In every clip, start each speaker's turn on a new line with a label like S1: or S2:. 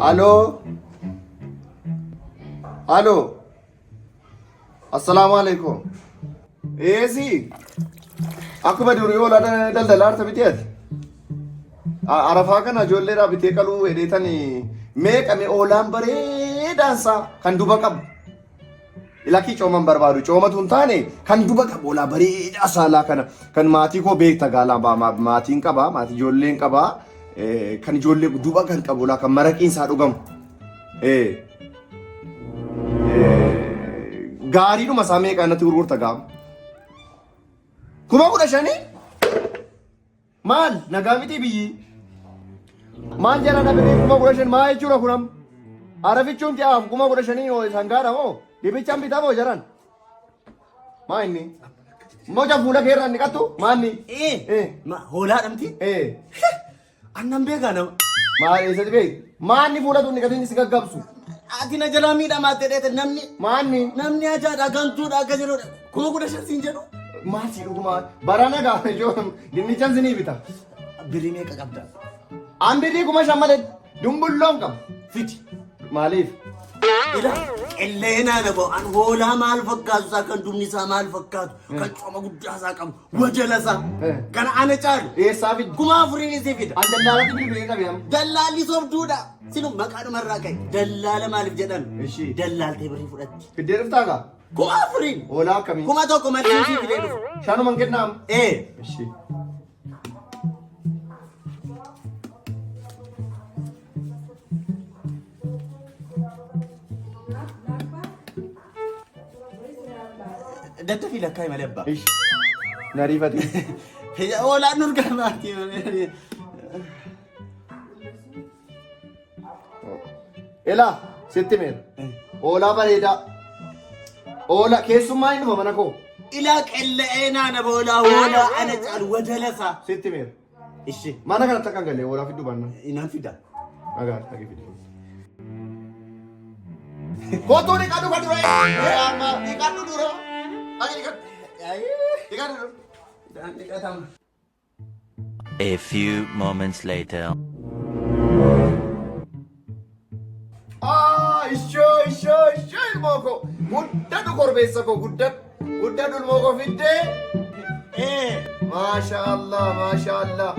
S1: Aloo. Aloo. Assalaamu alaikum. Eesii. Akkuma durii oolan daldalaa arta biteeti. Arafaa kana ijoolleedhaa bitee qaluu hedheetanii meeqame oolaan bareedaansaa kan duba qabu. Ilakii cooman barbaadu coomatu hin taane kan duba qabu oolaa bareedaa saalaa kana kan maatii koo beekta gaalaa maatiin qabaa maatii ijoolleen qabaa kan ijoollee duba kan qabu oolaa kan maraqiin isaa dhugamu. Gaariidhuma isaa meeqaan natti gurgurta gaama. 15,000 maal nagaa miti biyyi maal jala na birrii 15,000 maa jechuudha kunam arafichuun ti'aaf 15,000 sangaadha moo dibichaan bitaa moo jaran maa inni moja fuula keerraan niqattu maanni
S2: hoolaa dhamti annan beekaa nama
S1: maal eessatti beek maanni fuula tun niqatiin si gaggabsu
S2: ati na jalaa miidhamaa ta'eete namni ajaadha gantuudha akka jedhudha 15,000 siin jedhu
S1: maal si dhuguma barana gaafa ijoon dinnichaan sinii bita
S2: birii meeqa qabda
S1: an birii 5,000 malee dumbulloon qaba
S2: fiti
S1: maaliif
S2: ila qilleenaa na bo'an hoolaa maal fakkaatu isaa kan dumni isaa maal fakkaatu kan cooma guddaa isaa qabu wajala isaa kana ana caalu
S1: eessaa fidi
S2: 4,000 isii fida
S1: an dallaalatti bilbilee qabiyam
S2: dallaalli sobduudha sinu maqaadhuma irraa ka'e dallaala maaliif jedhan dallaaltee birii fudhatti
S1: fiddee dhuftaa kaa
S2: 4,000
S1: hoolaa akkamii
S2: 1,000 malee isii fidee dhufu
S1: shanuman kennaam ishii
S2: Dada fi lakkaa'e malee abbaa.
S1: Nariifate.
S2: Oolaan nurgaa maatii.
S1: Elaa sitti meera. Oolaa bareedaa. Oolaa keessummaa inni mana koo.
S2: Ilaa qella'ee naana boolaa hoolaa ana caalu wadalasaa.
S1: Sitti meera.
S2: Ishi.
S1: Mana kanatti akka galee oolaa fiddu banna.
S2: Inaan fida.
S1: Agaa dhaqee fiddu. Kootuu ni kadhu kadhu ree. Amma ni kadhu dura.
S3: A few moments later.
S1: Ishoo ilmoo koo guddadhu korbeessa koo guddadhu ilmoo koo fiddee. Maasha Allah.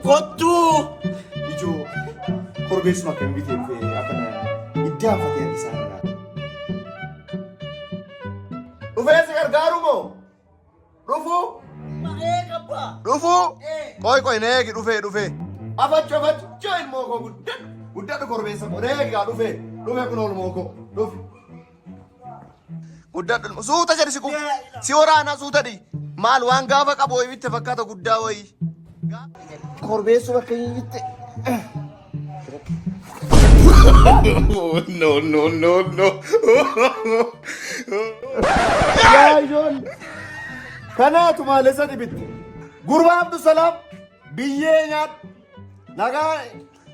S2: Kottuu.
S1: Ijoo korbeessuma kan bitee akkana. Iddaa fatee isaanii. Dhufee si gargaaru moo? Dhufuu? Dhufuu? Qoy neegi dhufee. Afachoo ilmoo koo guddadhu korbeessa koo neegaa dhufee kun oolmoo koo dhufe. Guddadhu suuta jedhi si waraanaa suuta dhi maal waan gaafa qabu wayii bitte fakkaata guddaa wayii. Korbeessu bakka hin bitte. No. Yaa ijoollee kanaatu maalessa dhibitte gurbaa Abdusalaam biyyee nyaadhu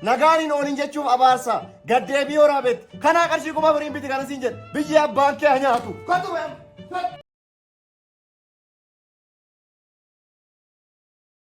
S1: nagaan hin oolin jechuuf abaarsa gaddeebii waraabette kanaa qarshii 4,000 biti kana siin jedhe biyyee abbaan kee nyaatu.